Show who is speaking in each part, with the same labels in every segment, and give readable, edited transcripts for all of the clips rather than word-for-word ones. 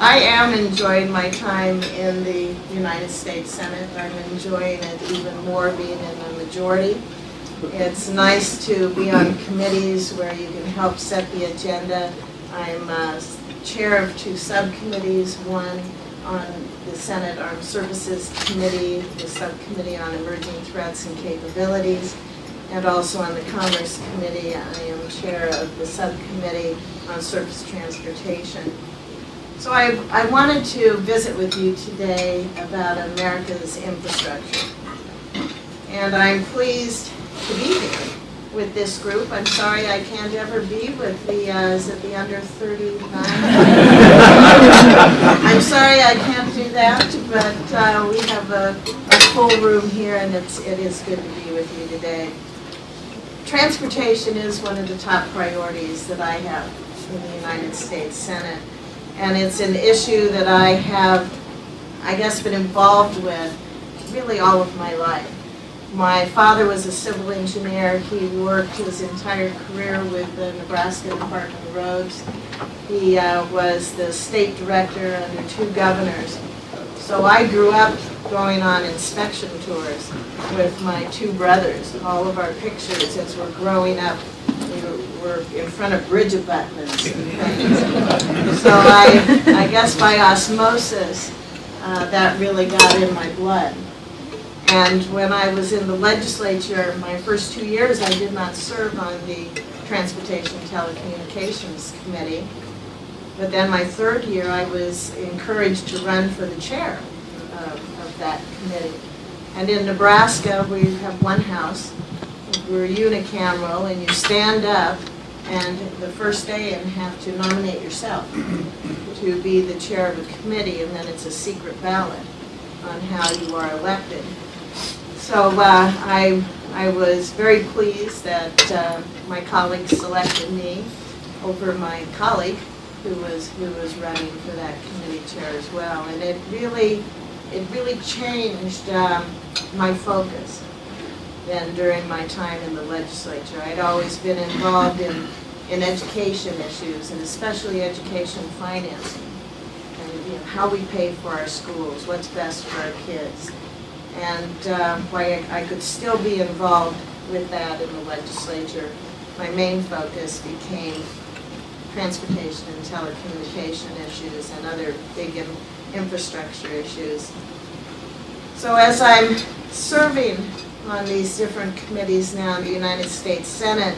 Speaker 1: I am enjoying my time in the United States Senate. I'm enjoying it even more being in the majority. It's nice to be on committees where you can help set the agenda. I'm chair of two subcommittees, one on the Senate Armed Services Committee, the subcommittee on emerging threats and capabilities, and also on the Commerce Committee. I am chair of the subcommittee on surface transportation. So I wanted to visit with you today about America's infrastructure. And I'm pleased to be here with this group. I'm sorry I can't ever be with the, is it the under 39? I'm sorry I can't do that, but we have a full room here, and it is good to be with you today. Transportation is one of the top priorities that I have in the United States Senate, and it's an issue that I have, I guess, been involved with really all of my life. My father was a civil engineer. He worked his entire career with the Nebraska Department of Roads. He was the state director under two governors. So I grew up going on inspection tours with my two brothers. All of our pictures as we're growing up, we were in front of bridge abutments and things. So I guess by osmosis, that really got in my blood. And when I was in the legislature, my first 2 years, I did not serve on the Transportation and Telecommunications Committee. But then my third year, I was encouraged to run for the chair of that committee. And in Nebraska, we have one house. We're unicameral, and you stand up and the first day and have to nominate yourself to be the chair of a committee, and then it's a secret ballot on how you are elected. So I was very pleased that my colleagues selected me over my colleague who was running for that committee chair as well, and it really changed my focus then during my time in the legislature. I'd always been involved in education issues, and especially education financing, and how we pay for our schools, what's best for our kids. And why I could still be involved with that in the legislature, my main focus became transportation and telecommunication issues and other big infrastructure issues. So as I'm serving on these different committees now in the United States Senate,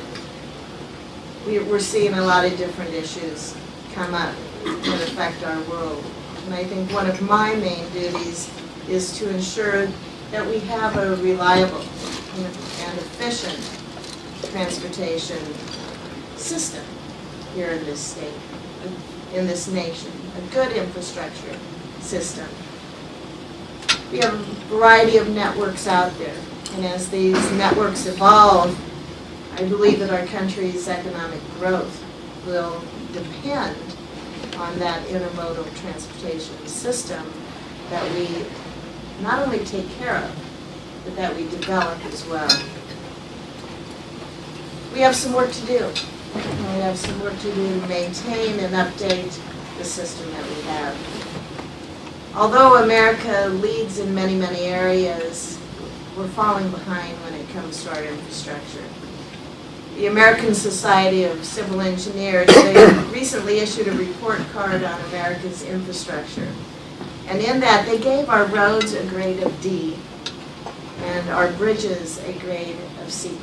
Speaker 1: we're seeing a lot of different issues come up that affect our world. And I think one of my main duties is to ensure that we have a reliable and efficient transportation system here in this state, in this nation, a good infrastructure system. We have a variety of networks out there, and as these networks evolve, I believe that our country's economic growth will depend on that intermodal transportation system that we not only take care of, but that we develop as well. We have some work to do. We have some work to do to maintain and update the system that we have. Although America leads in many, many areas, we're falling behind when it comes to our infrastructure. The American Society of Civil Engineers, they recently issued a report card on America's infrastructure. And in that, they gave our roads a grade of D and our bridges a grade of C+.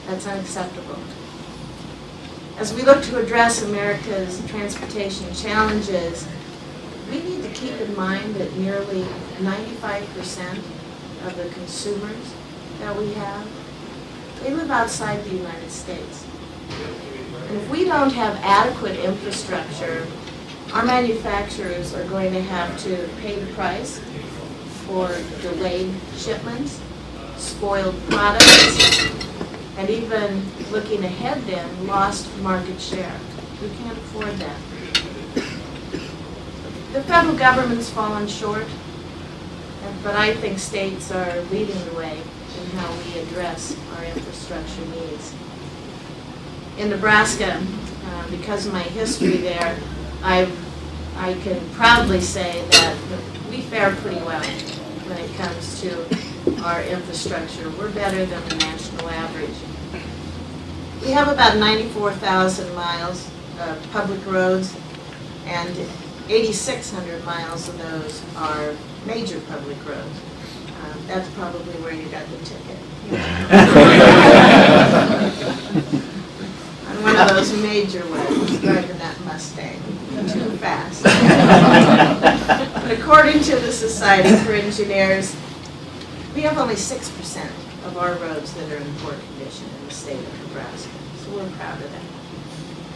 Speaker 1: That's unacceptable. As we look to address America's transportation challenges, we need to keep in mind that nearly 95% of the consumers that we have, they live outside the United States. And if we don't have adequate infrastructure, our manufacturers are going to have to pay the price for delayed shipments, spoiled products, and even looking ahead then, lost market share. We can't afford that. The federal government's fallen short, but I think states are leading the way in how we address our infrastructure needs. In Nebraska, because of my history there, I've I can proudly say that we fare pretty well when it comes to our infrastructure. We're better than the national average. We have about 94,000 miles of public roads, and 8,600 miles of those are major public roads. That's probably where you got the ticket. On one of those major ones, driving that Mustang too fast. But according to the Society for Engineers, we have only 6% of our roads that are in poor condition in the state of Nebraska. So we're proud of that.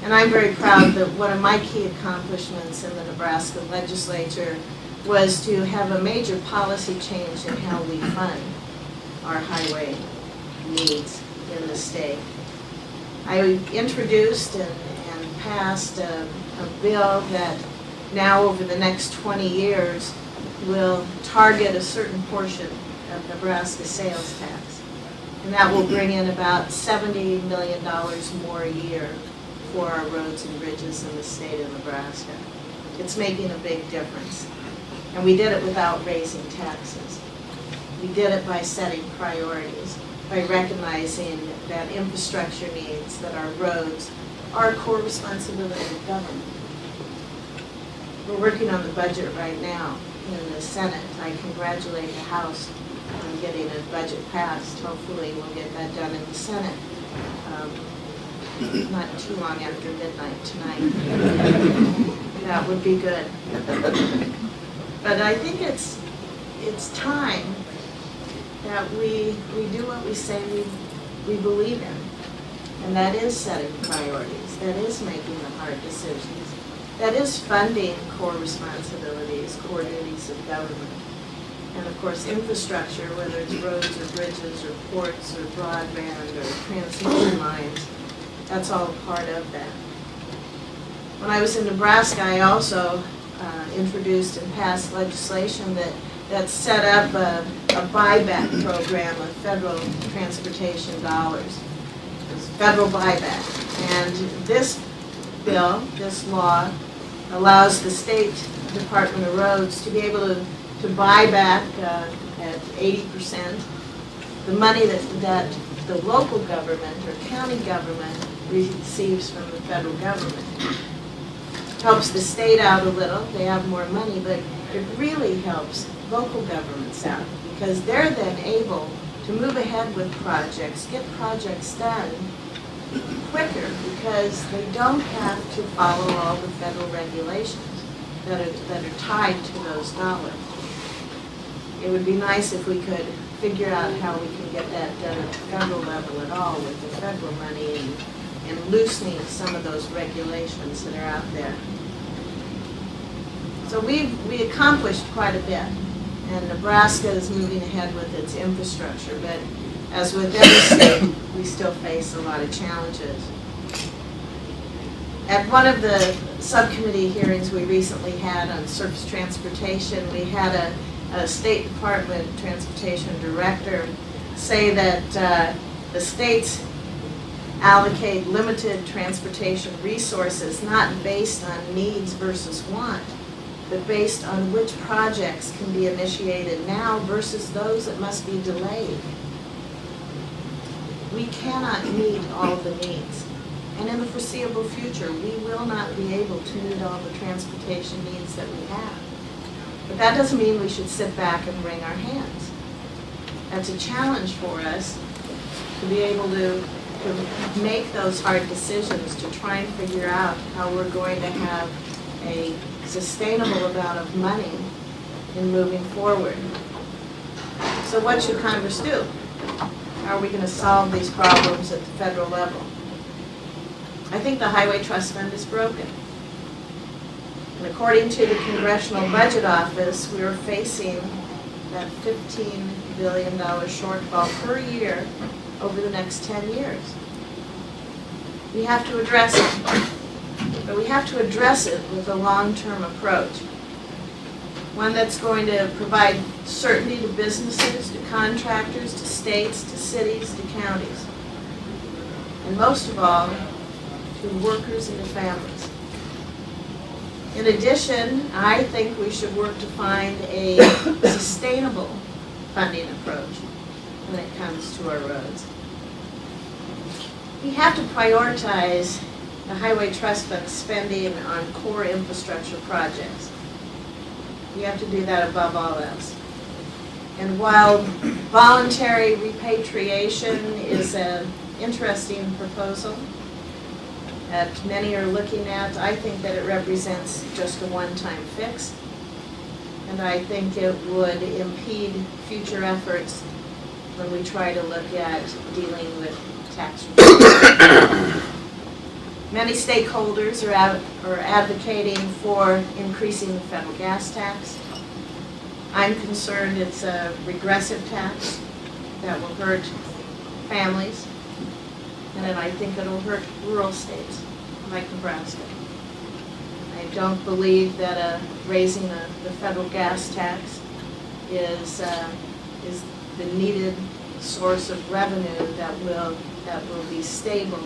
Speaker 1: And I'm very proud that one of my key accomplishments in the Nebraska legislature was to have a major policy change in how we fund our highway needs in the state. I introduced and passed a bill that now over the next 20 years will target a certain portion of Nebraska sales tax. And that will bring in about $70 million more a year for our roads and bridges in the state of Nebraska. It's making a big difference. And we did it without raising taxes. We did it by setting priorities, by recognizing that infrastructure needs, that our roads are a core responsibility of government. We're working on the budget right now in the Senate. I congratulate the House on getting a budget passed. Hopefully we'll get that done in the Senate. Not too long after midnight tonight. That would be good. But I think it's time that we do what we say we believe in. And that is setting priorities. That is making the hard decisions. That is funding core responsibilities, core duties of government. And of course, infrastructure, whether it's roads or bridges or ports or broadband or transmission lines, that's all a part of that. When I was in Nebraska, I also introduced and passed legislation that set up a buyback program of federal transportation dollars. It was federal buyback. And this bill, this law, allows the State Department of Roads to be able to buy back at 80% the money that the local government or county government receives from the federal government. Helps the state out a little, they have more money, but it really helps local governments out because they're then able to move ahead with projects, get projects done quicker because they don't have to follow all the federal regulations that are tied to those dollars. It would be nice if we could figure out how we can get that done at the federal level at all with the federal money and loosening some of those regulations that are out there. So we accomplished quite a bit, and Nebraska is moving ahead with its infrastructure, but as with every state, we still face a lot of challenges. At one of the subcommittee hearings we recently had on surface transportation, we had a State Department Transportation Director say that the states allocate limited transportation resources not based on needs versus want, but based on which projects can be initiated now versus those that must be delayed. We cannot meet all the needs. And in the foreseeable future, we will not be able to meet all the transportation needs that we have. But that doesn't mean we should sit back and wring our hands. That's a challenge for us to be able to make those hard decisions, to try and figure out how we're going to have a sustainable amount of money in moving forward. So what should Congress do? How are we going to solve these problems at the federal level? I think the Highway Trust Fund is broken. And according to the Congressional Budget Office, we are facing that $15 billion shortfall per year over the next 10 years. We have to address it. But we have to address it with a long-term approach. One that's going to provide certainty to businesses, to contractors, to states, to cities, to counties. And most of all, to workers and to families. In addition, I think we should work to find a sustainable funding approach when it comes to our roads. We have to prioritize the Highway Trust Fund spending on core infrastructure projects. We have to do that above all else. And while voluntary repatriation is an interesting proposal that many are looking at, I think that it represents just a one-time fix. And I think it would impede future efforts when we try to look at dealing with tax reform. Many stakeholders are advocating for increasing the federal gas tax. I'm concerned it's a regressive tax that will hurt families, and then I think it'll hurt rural states like Nebraska. I don't believe that raising the federal gas tax is the needed source of revenue that will be stable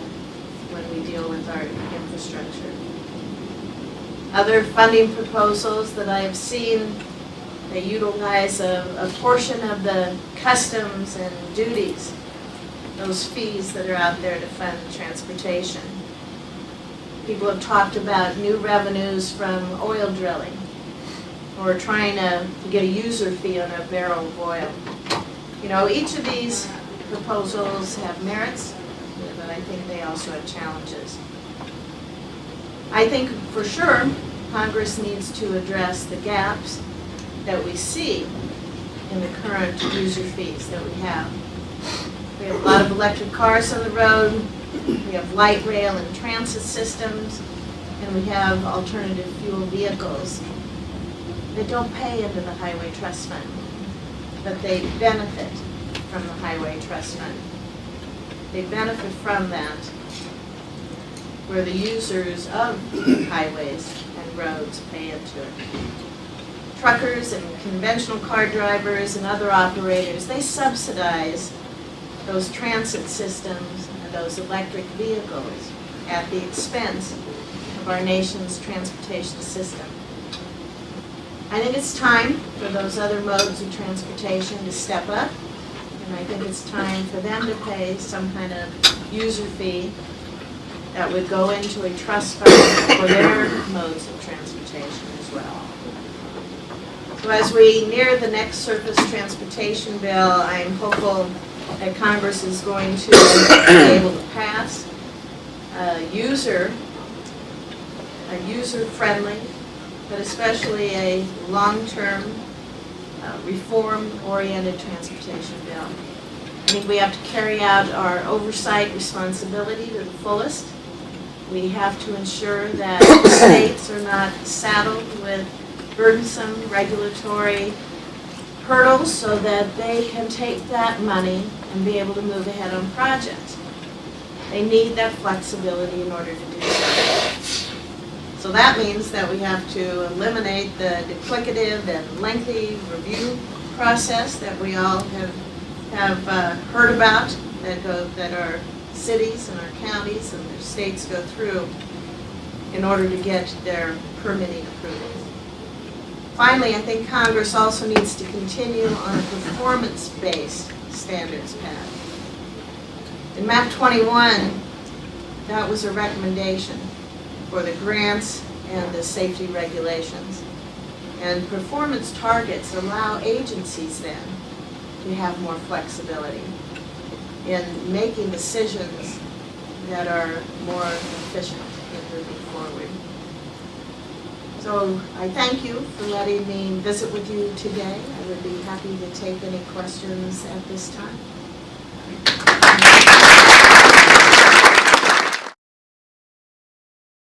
Speaker 1: when we deal with our infrastructure. Other funding proposals that I have seen, they utilize a portion of the customs and duties, those fees that are out there to fund transportation. People have talked about new revenues from oil drilling, or trying to get a user fee on a barrel of oil. You know, each of these proposals have merits, but I think they also have challenges. I think for sure Congress needs to address the gaps that we see in the current user fees that we have. We have a lot of electric cars on the road, we have light rail and transit systems, and we have alternative fuel vehicles that don't pay into the Highway Trust Fund, but they benefit from the Highway Trust Fund. They benefit from that where the users of highways and roads pay into it. Truckers and conventional car drivers and other operators, they subsidize those transit systems and those electric vehicles at the expense of our nation's transportation system. I think it's time for those other modes of transportation to step up, and I think it's time for them to pay some kind of user fee that would go into a trust fund for their modes of transportation as well. So as we near the next surface transportation bill, I am hopeful that Congress is going to be able to pass a user-friendly, but especially a long-term, reform-oriented transportation bill. I think we have to carry out our oversight responsibility to the fullest. We have to ensure that states are not saddled with burdensome regulatory hurdles so that they can take that money and be able to move ahead on projects. They need that flexibility in order to do so. So that means that we have to eliminate the duplicative and lengthy review process that we all have heard about, that our cities and our counties and their states go through in order to get their permitting approvals. Finally, I think Congress also needs to continue on a performance-based standards path. In MAP 21, that was a recommendation for the grants and the safety regulations. And performance targets allow agencies then to have more flexibility in making decisions that are more efficient in moving forward. So I thank you for letting me visit with you today. I would be happy to take any questions at this time.